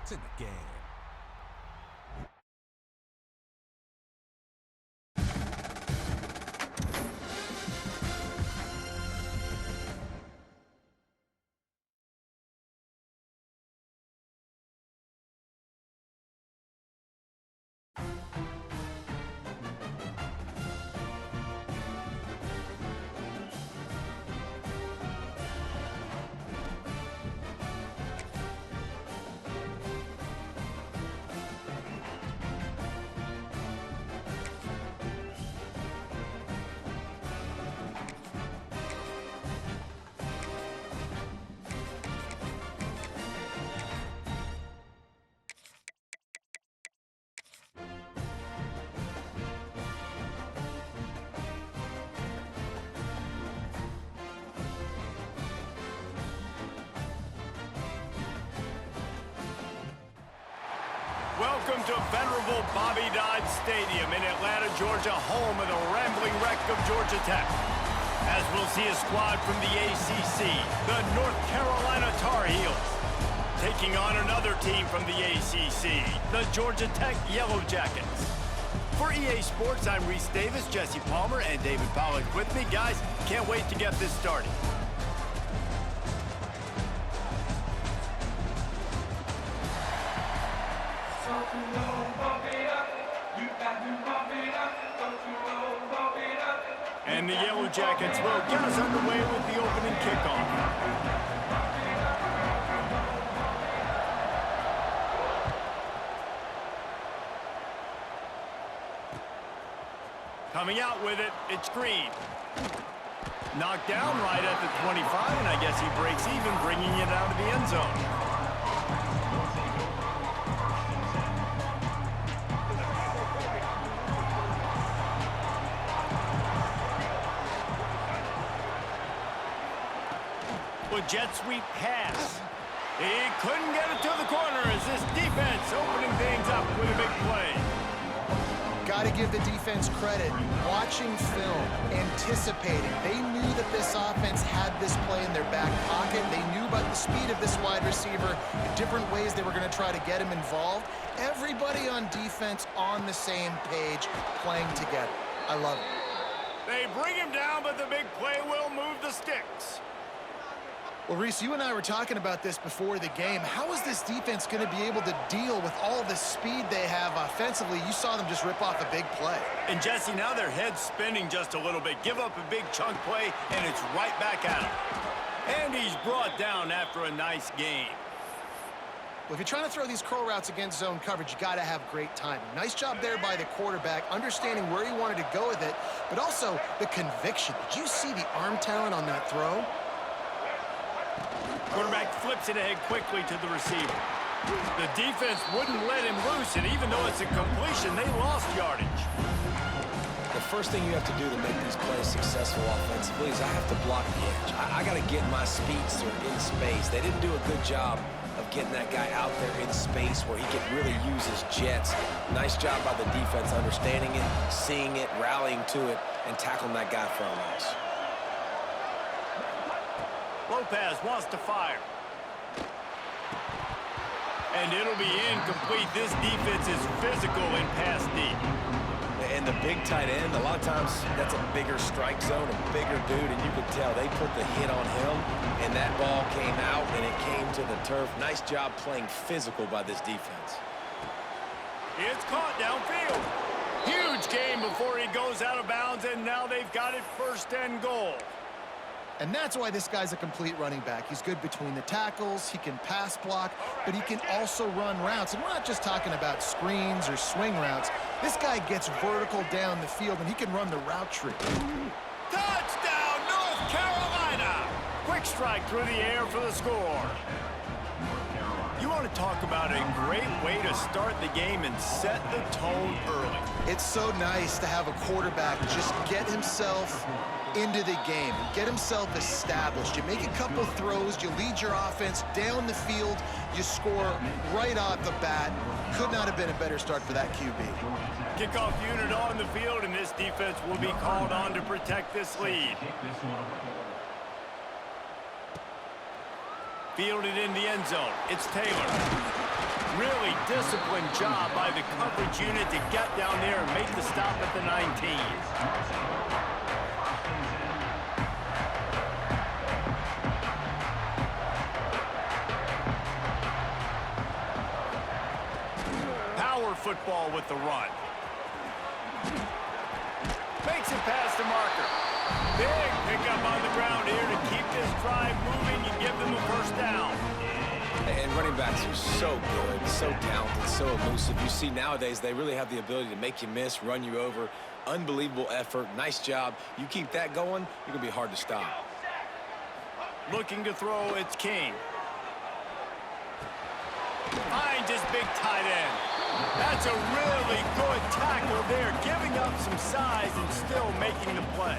points in the game. Welcome to venerable Bobby Dodd Stadium in Atlanta, Georgia, home of the rambling wreck of Georgia Tech. As we'll see a squad from the ACC, the North Carolina Tar Heels, taking on another team from the ACC, the Georgia Tech Yellow Jackets. For EA Sports, I'm Reese Davis, Jesse Palmer, and David Pollack with me. Guys, can't wait to get this started. And the Yellow Jackets will get us underway with the opening kickoff. Coming out with it, it's Green. Knocked down right at the 25, and I guess he breaks even, bringing it out of the end zone. Jet sweep pass. He couldn't get it to the corner as this defense opening things up with a big play. Got to give the defense credit. Watching film, anticipating. They knew that this offense had this play in their back pocket. They knew about the speed of this wide receiver, the different ways they were going to try to get him involved. Everybody on defense on the same page, playing together. I love it. They bring him down, but the big play will move the sticks. Well, Reese, you and I were talking about this before the game. How is this defense going to be able to deal with all the speed they have offensively? You saw them just rip off a big play. And, Jesse, now their head's spinning just a little bit. Give up a big chunk play, and it's right back at him. And he's brought down after a nice game. Well, if you're trying to throw these curl routes against zone coverage, you got to have great timing. Nice job there by the quarterback, understanding where he wanted to go with it, but also the conviction. Did you see the arm talent on that throw? Quarterback flips it ahead quickly to the receiver. The defense wouldn't let him loose, and even though it's a completion, they lost yardage. The first thing you have to do to make these plays successful offensively is I have to block the edge. I got to get my speedster in space. They didn't do a good job of getting that guy out there in space where he could really use his jets. Nice job by the defense understanding it, seeing it, rallying to it, and tackling that guy for a loss. Lopez wants to fire. And it'll be incomplete. This defense is physical in pass deep. And the big tight end, a lot of times that's a bigger strike zone, a bigger dude, and you could tell they put the hit on him, and that ball came out, and it came to the turf. Nice job playing physical by this defense. It's caught downfield. Huge game before he goes out of bounds, and now they've got it 1st and goal. And that's why this guy's a complete running back. He's good between the tackles, he can pass block, but he can also run routes. And we're not just talking about screens or swing routes. This guy gets vertical down the field, and he can run the route tree. Touchdown, North Carolina! Quick strike through the air for the score. You want to talk about a great way to start the game and set the tone early. It's so nice to have a quarterback just get himself into the game and get himself established. You make a couple throws, you lead your offense down the field, you score right off the bat. Could not have been a better start for that QB. Kickoff unit on the field, and this defense will be called on to protect this lead. Fielded in the end zone. It's Taylor. Really disciplined job by the coverage unit to get down there and make the stop at the 19. Power football with the run. Makes it past the marker. Big pickup on the ground here to keep this drive moving and give them a first down. And running backs are so good, so talented, so elusive. You see nowadays they really have the ability to make you miss, run you over. Unbelievable effort. Nice job. You keep that going, you're going to be hard to stop. Looking to throw, it's King. Finds his big tight end. That's a really good tackle there, giving up some size and still making the play.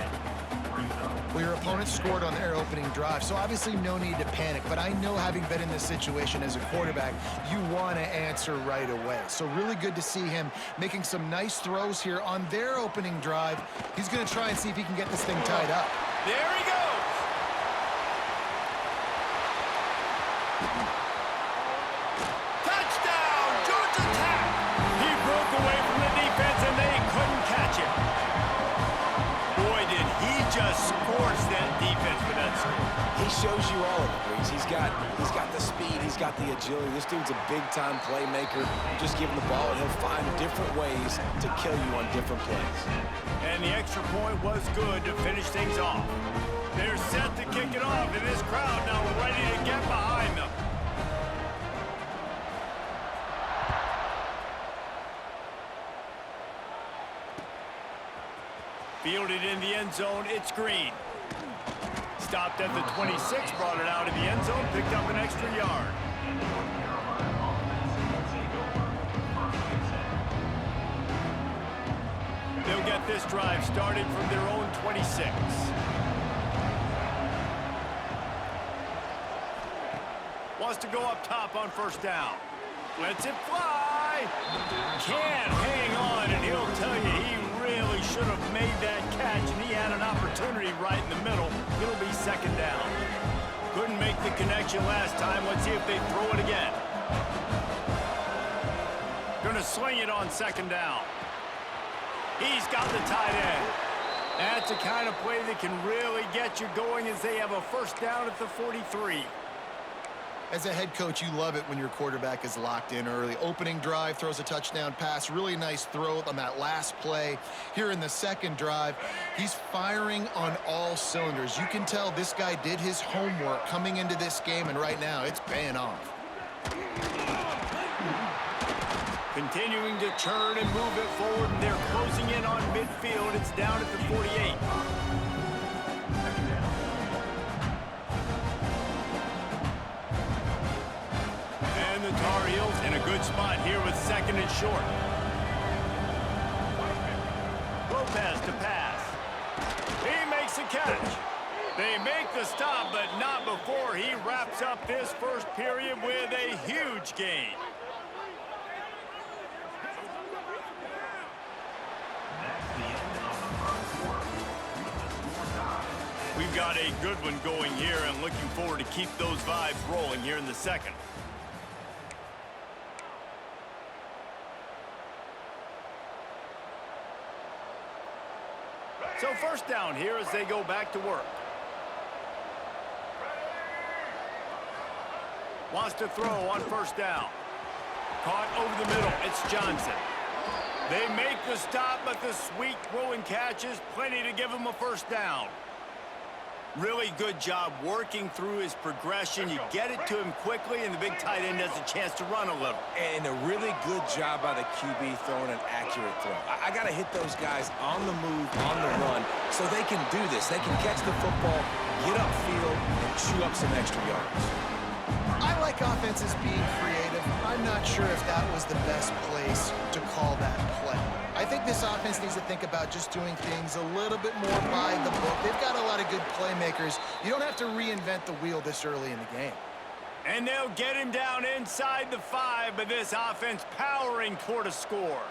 Well, your opponent scored on their opening drive, so obviously no need to panic. But I know, having been in this situation as a quarterback, you want to answer right away. So really good to see him making some nice throws here on their opening drive. He's going to try and see if he can get this thing tied up. There he goes. Touchdown, Georgia Tech. He broke away from the defense and they couldn't catch him. Boy, did he just scorch that defense with that score. He shows you all of it, Breeze. He's got the speed, he's got the agility. This dude's a big-time playmaker. Just give him the ball and he'll find different ways to kill you on different plays. And the extra point was good to finish things off. They're set to kick it off, and this crowd now ready to get behind them. Fielded in the end zone, it's Green. Stopped at the 26, brought it out of the end zone, picked up an extra yard. They'll get this drive started from their own 26. Wants to go up top on first down. Lets it fly. Can't hang on, and he'll tell you he really should have made that catch, and he had an opportunity right in the middle. It'll be second down. Couldn't make the connection last time. Let's see if they throw it again. Gonna swing it on second down. He's got the tight end. That's the kind of play that can really get you going as they have a first down at the 43. As a head coach, you love it when your quarterback is locked in early. Opening drive, throws a touchdown pass. Really nice throw on that last play. Here in the second drive, he's firing on all cylinders. You can tell this guy did his homework coming into this game, and right now it's paying off. Continuing to turn and move it forward, and they're closing in on midfield. It's down at the 48. And the Tar Heels in a good spot here with second and short. Lopez to pass. He makes a catch. They make the stop, but not before he wraps up this first period with a huge gain. We've got a good one going here, and looking forward to keep those vibes rolling here in the second. So first down here as they go back to work. Wants to throw on first down. Caught over the middle. It's Johnson. They make the stop, but the sweet throwing catch is plenty to give him a first down. Really good job working through his progression. You get it to him quickly, and the big tight end has a chance to run a little. And a really good job by the QB throwing an accurate throw. I got to hit those guys on the move, on the run, so they can do this. They can catch the football, get upfield, and chew up some extra yards. I like offenses being creative. I'm not sure if that was the best place to call that play. I think this offense needs to think about just doing things a little bit more by the book. They've got a lot of good playmakers. You don't have to reinvent the wheel this early in the game. And they'll get him down inside the 5, but this offense powering toward a score.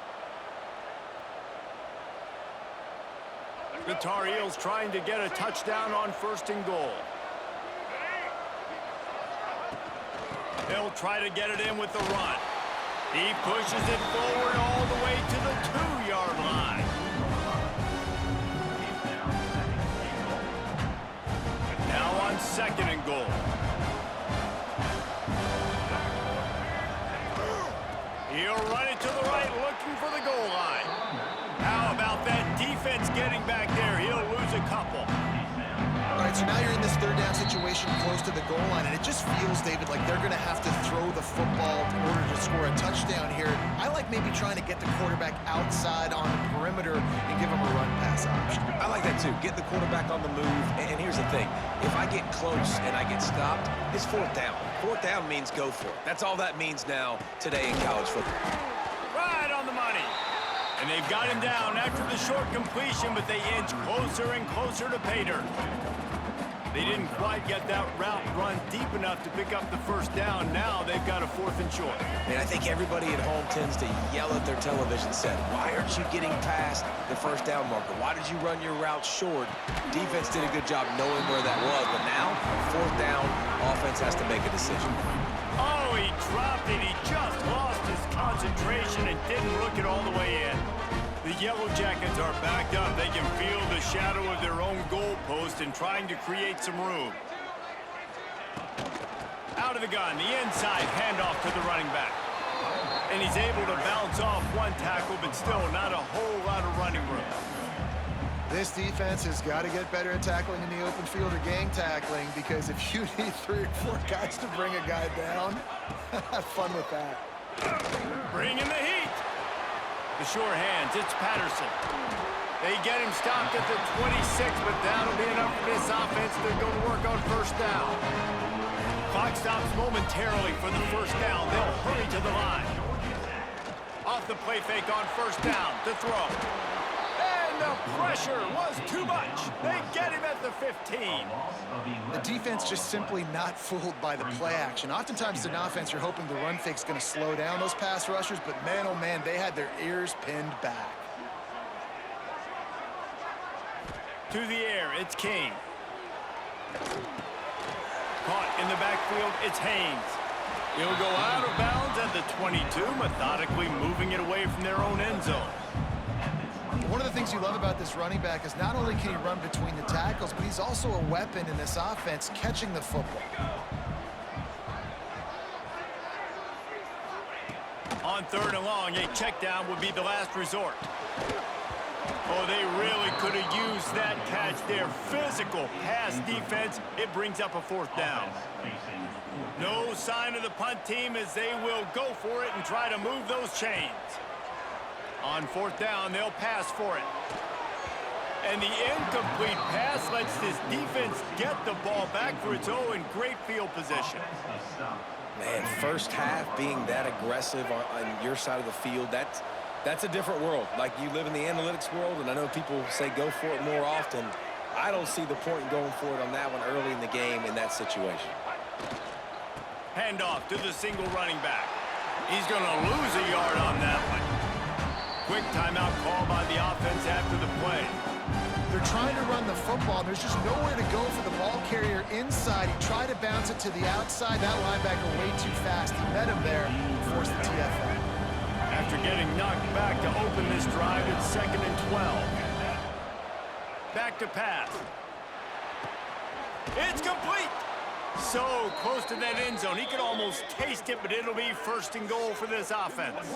The Tar Heels trying to get a touchdown on first and goal. They'll try to get it in with the run. He pushes it forward all the way to the 2-yard line. Now on 2nd and goal. He'll run it to the right, looking for the goal line. How about that defense getting back there? He'll lose a couple. All right, so now you're in this 3rd down situation close to the goal line, and it just feels, David, like they're going to have to throw the football in order to score a touchdown here. I like maybe trying to get the quarterback outside on the perimeter and give him a run-pass option. I like that, too. Get the quarterback on the move. And here's the thing. If I get close and I get stopped, it's 4th down. 4th down means go for it. That's all that means now today in college football. Right on the money. And they've got him down after the short completion, but they inch closer and closer to pay dirt. They didn't quite get that route run deep enough to pick up the 1st down. Now they've got a 4th and short. And I think everybody at home tends to yell at their television set, why aren't you getting past the 1st down marker? Why did you run your route short? Defense did a good job knowing where that was, but now 4th down, offense has to make a decision. Oh, he dropped it. He just lost his concentration and didn't look it all the way in. The Yellow Jackets are backed up. They can feel the shadow of their own goalpost and trying to create some room. Out of the gun, the inside handoff to the running back. And he's able to bounce off one tackle, but still not a whole lot of running room. This defense has got to get better at tackling in the open field or gang tackling, because if you need 3 or 4 guys to bring a guy down, have fun with that. Bringing the heat. The sure hands, it's Patterson. They get him stopped at the 26, but that'll be enough for this offense. They're going to work on 1st down. Clock stops momentarily for the 1st down. They'll hurry to the line. Off the play fake on 1st down to throw. And the pressure was too much. They get him at the 15. The defense just simply not fooled by the play action. Oftentimes in offense, you're hoping the run fake's going to slow down those pass rushers, but man, oh man, they had their ears pinned back. To the air, it's King. Caught in the backfield, it's Haynes. He'll go out of bounds at the 22, methodically moving it away from their own end zone. One of the things you love about this running back is not only can he run between the tackles, but he's also a weapon in this offense, catching the football. On 3rd and long, a check down would be the last resort. Oh, they really could have used that catch there. Physical pass defense. It brings up a 4th down. No sign of the punt team as they will go for it and try to move those chains. On 4th down, they'll pass for it. And the incomplete pass lets this defense get the ball back for its own great field position. Man, 1st half being that aggressive on your side of the field, that's a different world. Like, you live in the analytics world, and I know people say go for it more often. I don't see the point in going for it on that one early in the game in that situation. Handoff to the single running back. He's going to lose a yard on that one. Quick timeout call by the offense after the play. They're trying to run the football. There's just nowhere to go for the ball carrier inside. He tried to bounce it to the outside. That linebacker way too fast. He met him there and forced the TFL. After getting knocked back to open this drive, it's 2nd and 12. Back to pass. It's complete. So close to that end zone. He could almost taste it, but it'll be 1st and goal for this offense.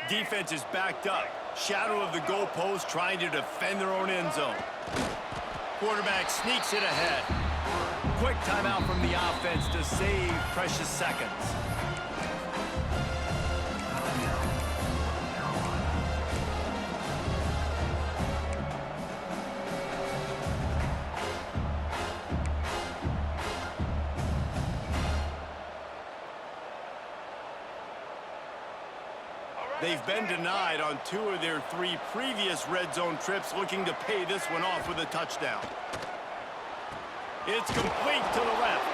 Defense is backed up. Shadow of the goalpost trying to defend their own end zone. Quarterback sneaks it ahead. Quick timeout from the offense to save precious seconds. They've been denied on 2 of their 3 previous red zone trips, looking to pay this one off with a touchdown. It's complete to the left.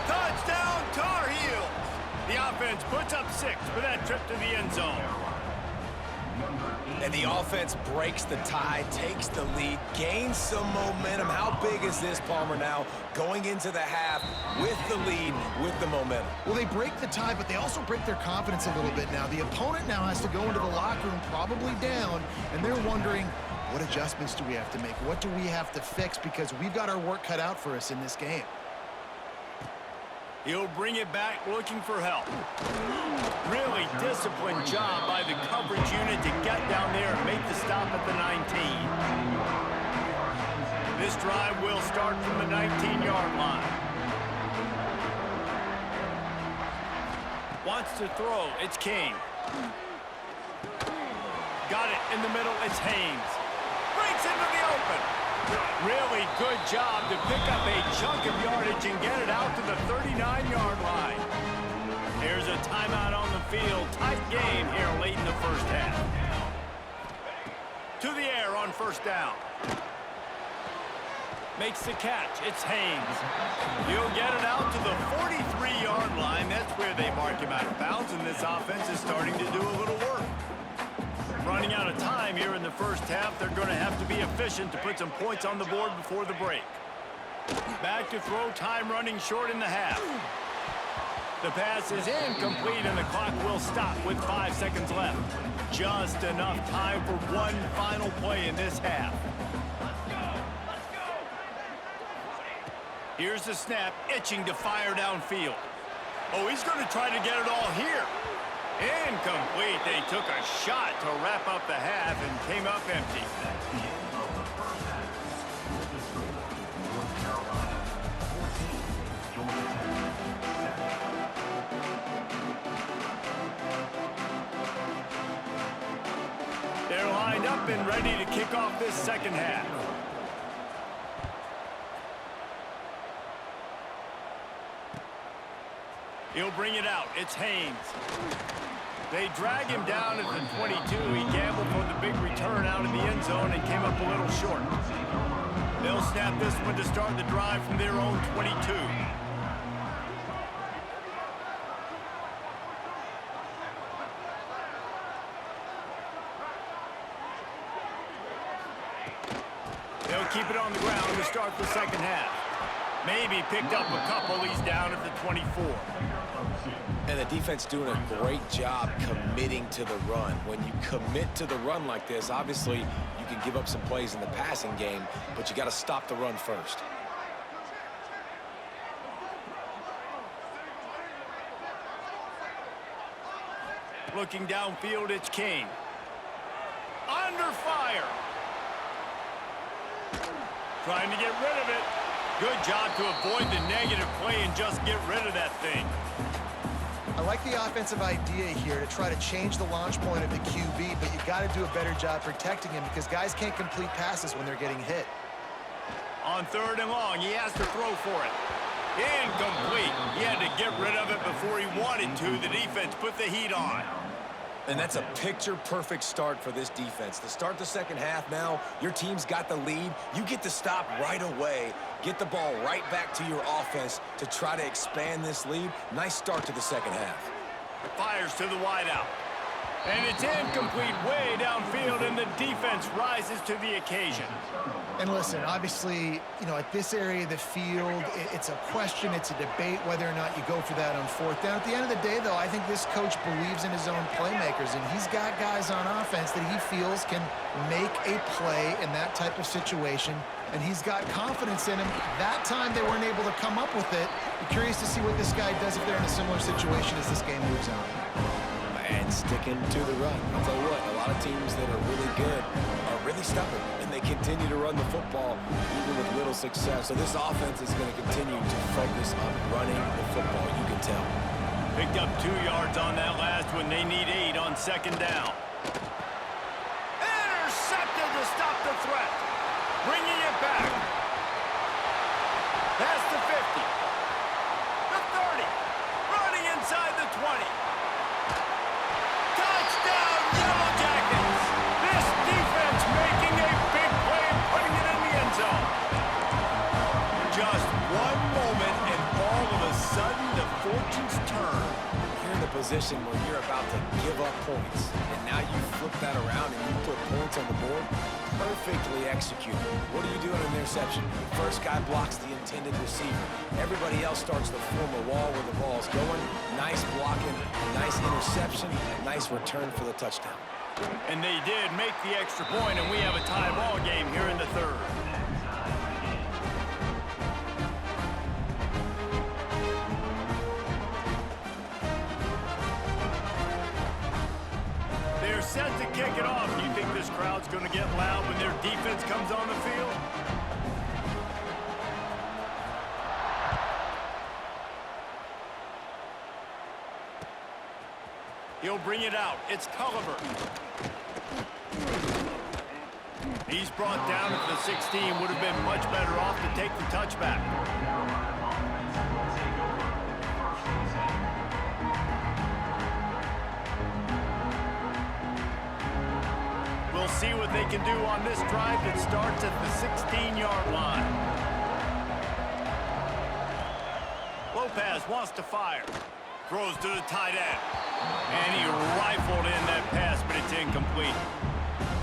Touchdown, Tar Heels! The offense puts up 6 for that trip to the end zone. And the offense breaks the tie, takes the lead, gains some momentum. How big is this, Palmer, now going into the half with the lead, with the momentum? Well, they break the tie, but they also break their confidence a little bit now. The opponent now has to go into the locker room probably down, and they're wondering, what adjustments do we have to make? What do we have to fix? Because we've got our work cut out for us in this game. He'll bring it back looking for help. Really disciplined job by the coverage unit to get down there and make the stop at the 19. This drive will start from the 19-yard line. Wants to throw. It's King. Got it in the middle. It's Haynes. Breaks into the open. Really good job to pick up a chunk of yardage and get it out to the 39-yard line. Here's a timeout on the field. Tight game here late in the first half. To the air on first down. Makes the catch. It's Haynes. He'll get it out to the 43-yard line. That's where they mark him out of bounds, and this offense is starting to do a little work. Running out of time here in the first half. They're going to have to be efficient to put some points on the board before the break. Back to throw, time running short in the half. The pass is incomplete, and the clock will stop with 5 seconds left. Just enough time for one final play in this half. Here's the snap, itching to fire downfield. Oh, he's going to try to get it all here. Incomplete. They took a shot to wrap up the half and came up empty. They're lined up and ready to kick off this second half. He'll bring it out. It's Haynes. They drag him down at the 22. He gambled for the big return out in the end zone and came up a little short. They'll snap this one to start the drive from their own 22. They'll keep it on the ground to start the second half. Maybe picked up a couple. He's down at the 24. And the defense doing a great job committing to the run. When you commit to the run like this, obviously you can give up some plays in the passing game, but you got to stop the run first. Looking downfield, it's King. Under fire. Trying to get rid of it. Good job to avoid the negative play and just get rid of that thing. I like the offensive idea here to try to change the launch point of the QB, but you got to do a better job protecting him because guys can't complete passes when they're getting hit. On 3rd and long, he has to throw for it. Incomplete. He had to get rid of it before he wanted to. The defense put the heat on. And that's a picture-perfect start for this defense. To start the second half now, your team's got the lead. You get to stop right away, get the ball right back to your offense to try to expand this lead. Nice start to the second half. Fires to the wideout. And it's incomplete way downfield, and the defense rises to the occasion. And listen, obviously, you know, at this area of the field, it's a question, it's a debate whether or not you go for that on 4th down. At the end of the day, though, I think this coach believes in his own playmakers, and he's got guys on offense that he feels can make a play in that type of situation, and he's got confidence in him. That time they weren't able to come up with it. Be curious to see what this guy does if they're in a similar situation as this game moves on. And sticking to the run. I'll tell you what, a lot of teams that are really good are really stubborn, and they continue to run the football even with little success. So this offense is going to continue to focus on running the football, you can tell. Picked up 2 yards on that last one. They need 8 on 2nd down. Intercepted to stop the threat. Bringing it back. Past the 50. The 30. Running inside the 20. Touchdown, Yellow Jackets! This defense making a big play and putting it in the end zone. Just one moment, and all of a sudden, the fortunes turn. position where you're about to give up points, and now you flip that around and you put points on the board, perfectly executed. What do you do on an interception? First guy blocks the intended receiver. Everybody else starts to form a wall where the ball's going. Nice blocking, nice interception, nice return for the touchdown. And they did make the extra point, and we have a tie ball game here in the third. They're set to kick it off. Do you think this crowd's going to get loud when their defense comes on the field? He'll bring it out. It's Culliver. He's brought down at the 16. Would have been much better off to take the touchback. We'll see what they can do on this drive that starts at the 16-yard line. Lopez wants to fire. Throws to the tight end. And he rifled in that pass, but it's incomplete.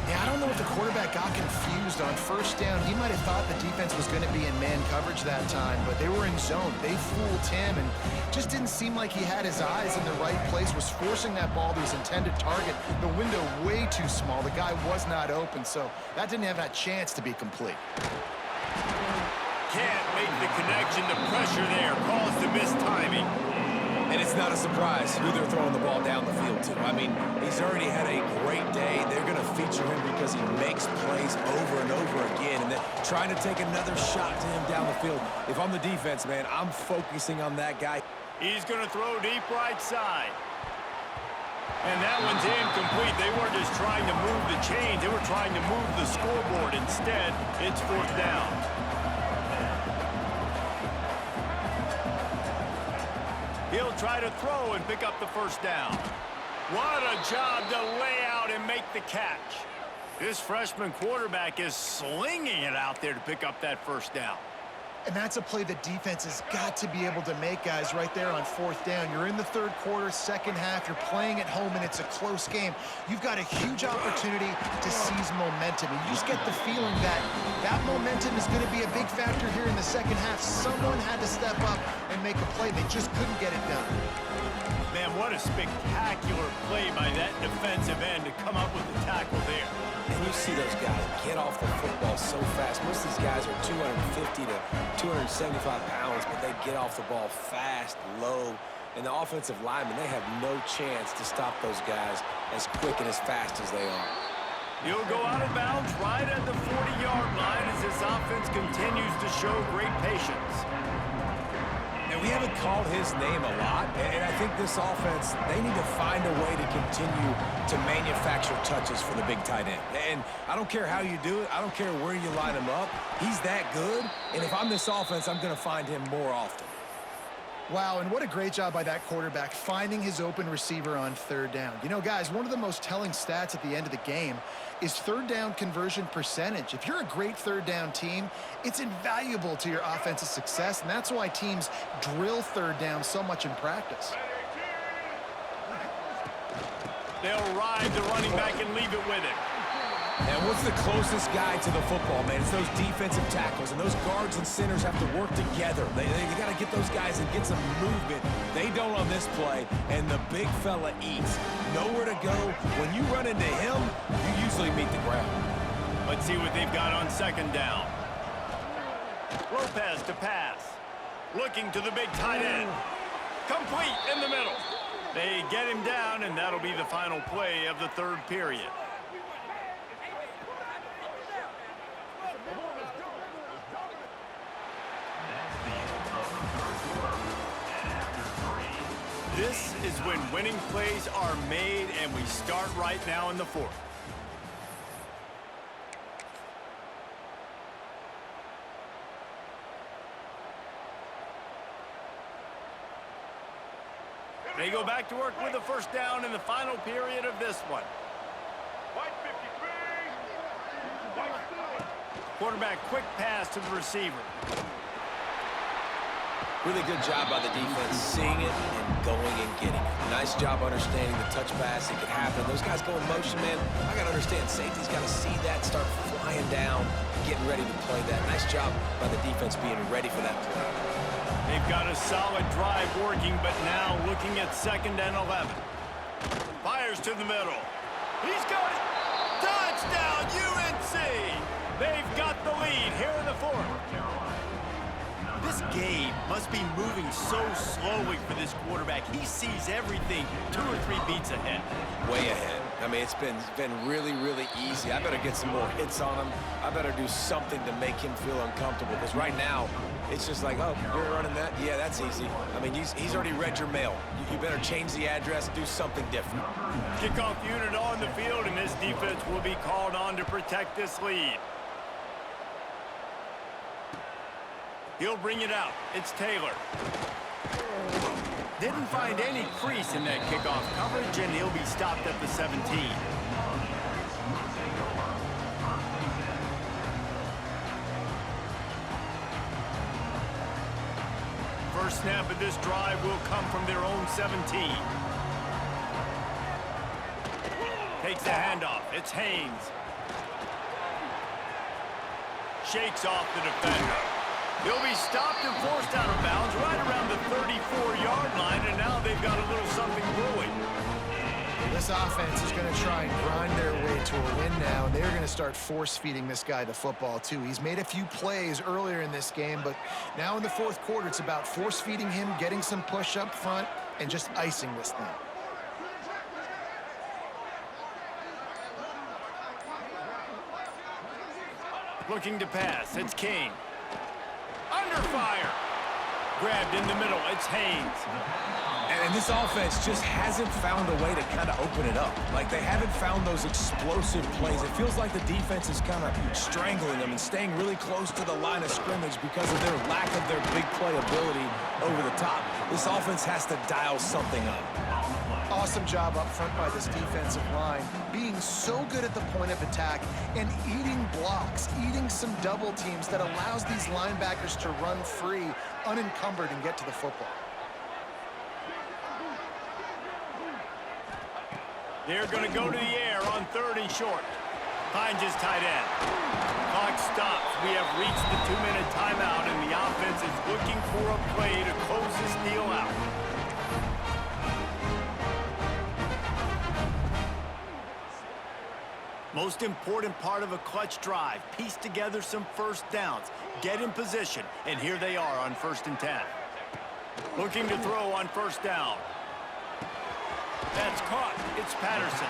Yeah, I don't know if the quarterback got confused on first down. He might have thought the defense was going to be in man coverage that time, but they were in zone. They fooled him and just didn't seem like he had his eyes in the right place, was forcing that ball to his intended target. The window way too small. The guy was not open, so that didn't have that chance to be complete. Can't make the connection. The pressure there caused the mistiming. And it's not a surprise who they're throwing the ball down the field to. I mean, he's already had a great day. They're going to feature him because he makes plays over and over again. And then trying to take another shot to him down the field. If I'm the defense, man, I'm focusing on that guy. He's going to throw deep right side. And that one's incomplete. They weren't just trying to move the chains. They were trying to move the scoreboard. Instead, it's fourth down. He'll try to throw and pick up the first down. What a job to lay out and make the catch. This freshman quarterback is slinging it out there to pick up that first down. And that's a play the defense has got to be able to make, guys, right there on fourth down. You're in the third quarter, second half. You're playing at home, and it's a close game. You've got a huge opportunity to seize momentum. And you just get the feeling that that momentum is going to be a big factor here in the second half. Someone had to step up and make a play. They just couldn't get it done. Man, what a spectacular play by that defensive end to come up with the tackle there. And you see those guys get off the football so fast. Most of these guys are 250 to 275 pounds, but they get off the ball fast, low. And the offensive linemen, they have no chance to stop those guys as quick and as fast as they are. He'll go out of bounds right at the 40-yard line as this offense continues to show great patience. And we haven't called his name a lot, and I think this offense, they need to find a way to continue to manufacture touches for the big tight end. And I don't care how you do it. I don't care where you line him up. He's that good, and if I'm this offense, I'm going to find him more often. Wow, and what a great job by that quarterback finding his open receiver on third down. You know, guys, one of the most telling stats at the end of the game is third down conversion percentage. If you're a great third down team, it's invaluable to your offensive success, and that's why teams drill third down so much in practice. They'll ride the running back and leave it with him. And what's the closest guy to the football, man? It's those defensive tackles, and those guards and centers have to work together. They got to get those guys and get some movement. They don't on this play, and the big fella eats. Nowhere to go. When you run into him, you usually meet the ground. Let's see what they've got on second down. Lopez to pass. Looking to the big tight end. Complete in the middle. They get him down, and that'll be the final play of the third period. This is when winning plays are made, and we start right now in the fourth. They go back to work with the first down in the final period of this one. Quarterback quick pass to the receiver. Really good job by the defense, seeing it and going and getting it. Nice job understanding the touch pass. It could happen. Those guys go in motion, man. I got to understand, safety's got to see that, start flying down, getting ready to play that. Nice job by the defense being ready for that play. They've got a solid drive working, but now looking at 2nd and 11. Fires to the middle. He's got it. Touchdown, UNC! They've got the lead here in the 4th. This game must be moving so slowly for this quarterback. He sees everything 2 or 3 beats ahead. Way ahead. I mean, it's been really, really easy. I better get some more hits on him. I better do something to make him feel uncomfortable, because right now, it's just like, oh, you're running that? Yeah, that's easy. I mean, he's already read your mail. You better change the address, do something different. Kickoff unit on the field, and this defense will be called on to protect this lead. He'll bring it out. It's Taylor. Didn't find any crease in that kickoff coverage, and he'll be stopped at the 17. First snap of this drive will come from their own 17. Takes the handoff. It's Haynes. Shakes off the defender. He'll be stopped and forced out of bounds right around the 34-yard line, and now they've got a little something brewing. This offense is going to try and grind their way to a win now, and they're going to start force-feeding this guy the football, too. He's made a few plays earlier in this game, but now in the 4th quarter, it's about force-feeding him, getting some push up front, and just icing this thing. Looking to pass. It's King. Under fire. Grabbed in the middle. It's Haynes. And this offense just hasn't found a way to kind of open it up. Like, they haven't found those explosive plays. It feels like the defense is kind of strangling them and staying really close to the line of scrimmage because of their lack of their big play ability over the top. This offense has to dial something up. Awesome job up front by this defensive line, being so good at the point of attack and eating blocks, eating some double teams that allows these linebackers to run free, unencumbered, and get to the football. They're going to go to the air on 3rd and short. Finds his tight end. Clock stops. We have reached the 2-minute timeout, and the offense is looking for a play to close this deal out. Most important part of a clutch drive, piece together some first downs, get in position, and here they are on 1st and 10. Looking to throw on 1st down. That's caught. It's Patterson.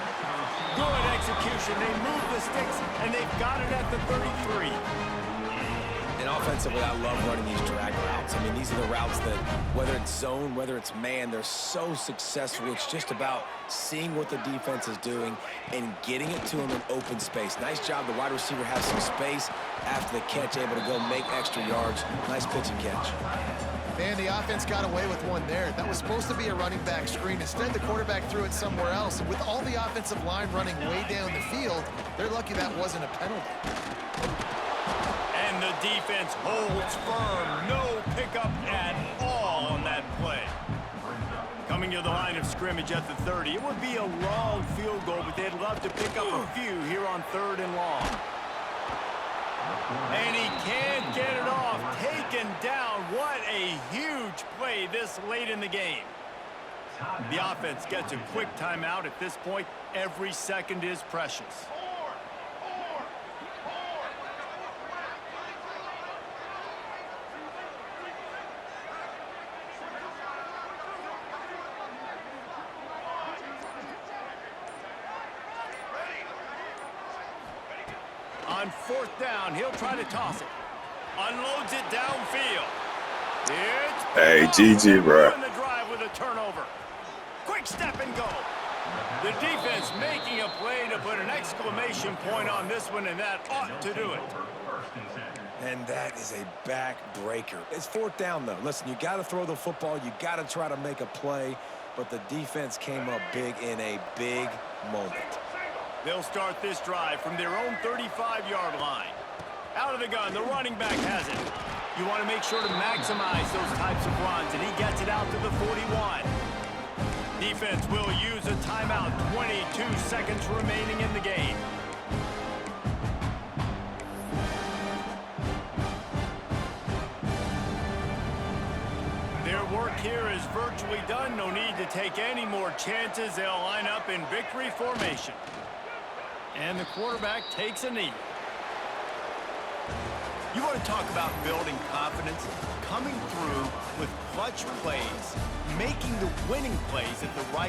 Good execution. They move the sticks, and they've got it at the 33. And offensively, I love running these drag routes. I mean, these are the routes that, whether it's zone, whether it's man, they're so successful. It's just about seeing what the defense is doing and getting it to them in open space. Nice job. The wide receiver has some space after the catch, able to go make extra yards. Nice pitch and catch. Man, the offense got away with one there. That was supposed to be a running back screen. Instead, the quarterback threw it somewhere else. And with all the offensive line running way down the field, they're lucky that wasn't a penalty. And the defense holds firm. No pickup at all on that play. Coming to the line of scrimmage at the 30. It would be a long field goal, but they'd love to pick up a few here on 3rd and long. And he can't get it off. Taken down. What a huge play this late in the game. The offense gets a quick timeout. At this point, every second is precious. On 4th down, he'll try to toss it. Unloads it downfield. Hey, GG, bro. The drive with a turnover. Quick step and go. The defense making a play to put an exclamation point on this one, and that ought to do it. And that is a backbreaker. It's 4th down, though. Listen, you got to throw the football. You got to try to make a play. But the defense came up big in a big moment. They'll start this drive from their own 35-yard line. Out of the gun, the running back has it. You want to make sure to maximize those types of runs, and he gets it out to the 41. Defense will use a timeout. 22 seconds remaining in the game. Their work here is virtually done. No need to take any more chances. They'll line up in victory formation. And the quarterback takes a knee. You want to talk about building confidence? Coming through with clutch plays, making the winning plays at the right